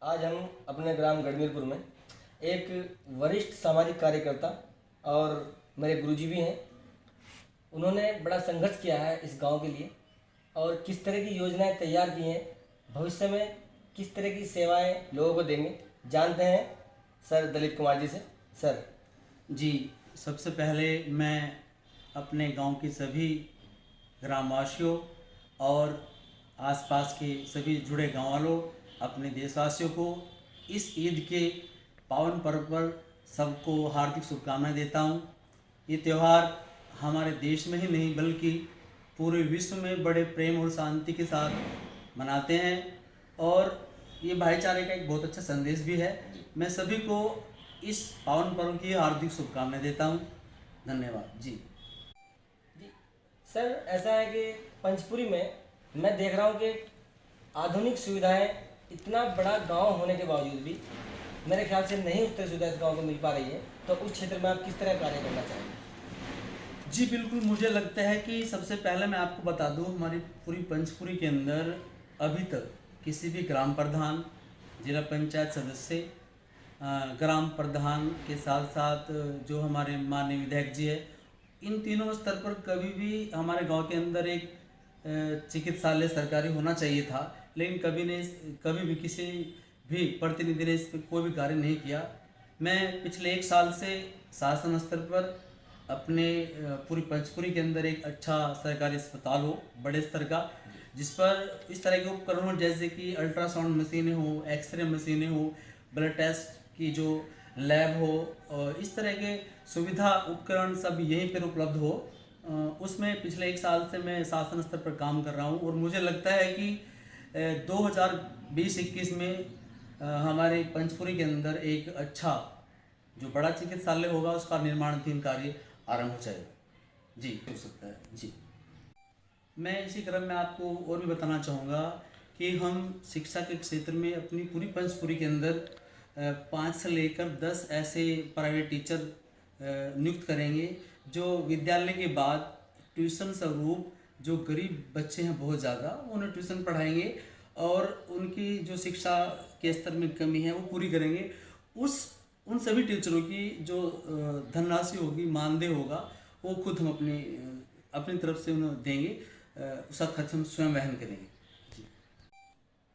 आज हम अपने ग्राम गढ़मीरपुर में एक वरिष्ठ सामाजिक कार्यकर्ता और मेरे गुरुजी भी हैं। उन्होंने बड़ा संघर्ष किया है इस गांव के लिए और किस तरह की योजनाएं तैयार की हैं, भविष्य में किस तरह की सेवाएं लोगों को देंगे, जानते हैं सर दलीप कुमार जी से। सर जी, सबसे पहले मैं अपने गांव के सभी ग्रामवासियों और आसपास के सभी जुड़े गाँव वालों, अपने देशवासियों को इस ईद के पावन पर्व पर सबको हार्दिक शुभकामनाएं देता हूं। ये त्यौहार हमारे देश में ही नहीं बल्कि पूरे विश्व में बड़े प्रेम और शांति के साथ मनाते हैं और ये भाईचारे का एक बहुत अच्छा संदेश भी है। मैं सभी को इस पावन पर्व की हार्दिक शुभकामनाएं देता हूं। धन्यवाद जी। सर ऐसा है कि पंचपुरी में मैं देख रहा हूँ कि आधुनिक सुविधाएं, इतना बड़ा गांव होने के बावजूद भी मेरे ख्याल से नहीं उस तरह सुविधा इस गाँव को मिल पा रही है, तो उस क्षेत्र में आप किस तरह कार्य करना चाहेंगे? जी बिल्कुल, मुझे लगता है कि सबसे पहले मैं आपको बता दूं, हमारी पूरी पंचपुरी के अंदर अभी तक किसी भी ग्राम प्रधान, जिला पंचायत सदस्य, ग्राम प्रधान के साथ साथ जो हमारे माननीय विधायक जी है, इन तीनों स्तर पर कभी भी हमारे गांव के अंदर एक चिकित्सालय सरकारी होना चाहिए था, लेकिन कभी भी किसी भी प्रतिनिधि ने इस पर कोई भी कार्य नहीं किया। मैं पिछले 1 साल से शासन स्तर पर अपने पूरी पंचपुरी के अंदर एक अच्छा सरकारी अस्पताल हो बड़े स्तर का, जिस पर इस तरह के उपकरण हो जैसे कि अल्ट्रासाउंड मशीनें हो, एक्सरे मशीनें हो, ब्लड टेस्ट की जो लैब हो, और इस तरह के सुविधा उपकरण सब यहीं पर उपलब्ध हो। उसमें पिछले 1 साल से मैं शासन स्तर पर काम कर रहा हूँ और मुझे लगता है कि 2020-21 में हमारे पंचपुरी के अंदर एक अच्छा जो बड़ा चिकित्सालय होगा उसका निर्माणाधीन कार्य आरंभ हो जाएगा। जी, हो सकता है जी। मैं इसी क्रम में आपको और भी बताना चाहूँगा कि हम शिक्षा के क्षेत्र में अपनी पूरी पंचपुरी के अंदर 5 से लेकर 10 ऐसे प्राइवेट टीचर नियुक्त करेंगे जो विद्यालय के बाद ट्यूशन स्वरूप जो गरीब बच्चे हैं बहुत ज़्यादा, उन्हें ट्यूशन पढ़ाएंगे और उनकी जो शिक्षा के स्तर में कमी है वो पूरी करेंगे। उन सभी टीचरों की जो धनराशि होगी, मानदेय होगा, वो खुद हम अपनी तरफ से उन्हें देंगे, उसका खर्च हम स्वयं वहन करेंगे जी।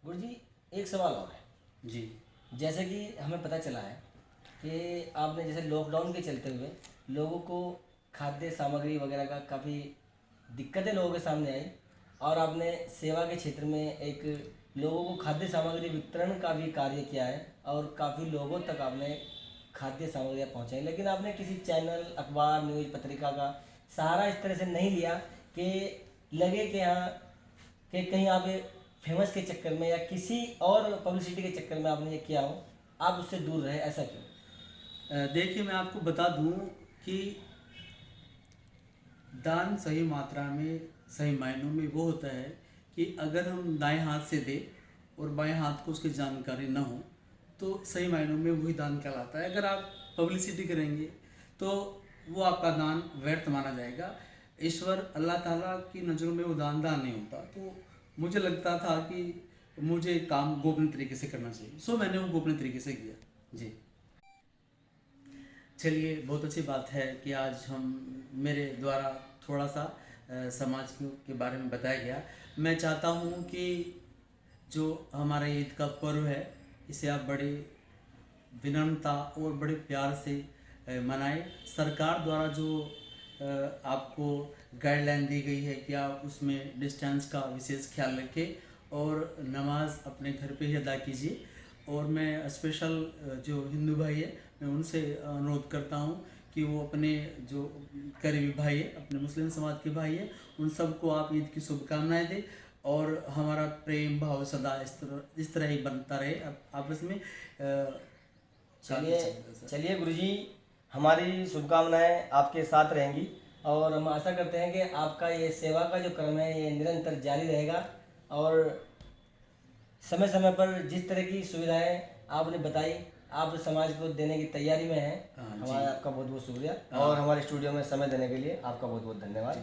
गुरुजी एक सवाल और है जी। जैसे कि हमें पता चला है कि आपने जैसे लॉकडाउन के चलते हुए लोगों को खाद्य सामग्री वगैरह का काफ़ी दिक्कतें लोगों के सामने आई और आपने सेवा के क्षेत्र में एक लोगों को खाद्य सामग्री वितरण का भी कार्य किया है और काफ़ी लोगों तक आपने खाद्य सामग्रियाँ पहुँचाई, लेकिन आपने किसी चैनल, अखबार, न्यूज़, पत्रिका का सहारा इस तरह से नहीं लिया कि लगे कि हाँ कि कहीं आप फेमस के चक्कर में या किसी और पब्लिसिटी के चक्कर में आपने ये किया हो, आप उससे दूर रहे, ऐसा क्यों? देखिए, मैं आपको बता दूं कि दान सही मात्रा में, सही मायनों में वो होता है कि अगर हम दाएं हाथ से दें और बाएं हाथ को उसकी जानकारी ना हो तो सही मायनों में वही दान कहलाता है। अगर आप पब्लिसिटी करेंगे तो वो आपका दान व्यर्थ माना जाएगा। ईश्वर अल्लाह ताला की नज़रों में वो दान नहीं होता। तो मुझे लगता था कि मुझे काम गोपनीय तरीके से करना चाहिए, सो मैंने वो गोपनीय तरीके से किया जी। चलिए, बहुत अच्छी बात है कि आज मेरे द्वारा थोड़ा सा समाज के बारे में बताया गया। मैं चाहता हूँ कि जो हमारा ईद का पर्व है इसे आप बड़े विनम्रता और बड़े प्यार से मनाएं। सरकार द्वारा जो आपको गाइडलाइन दी गई है कि आप उसमें डिस्टेंस का विशेष ख्याल रखें और नमाज अपने घर पे ही अदा कीजिए। और मैं स्पेशल जो हिंदू भाई है, मैं उनसे अनुरोध करता हूँ कि वो अपने जो करीबी भाई है, अपने मुस्लिम समाज के भाई है, उन सबको आप ईद की शुभकामनाएं दें और हमारा प्रेम भाव सदा इस तरह ही बनता रहे आपस में। चलिए गुरुजी, हमारी शुभकामनाएं आपके साथ रहेंगी और हम आशा करते हैं कि आपका ये सेवा का जो क्रम है ये निरंतर जारी रहेगा और समय समय पर जिस तरह की सुविधाएं आपने बताई आप समाज को देने की तैयारी में हैं। हमारा आपका बहुत बहुत शुक्रिया और हमारे स्टूडियो में समय देने के लिए आपका बहुत बहुत धन्यवाद।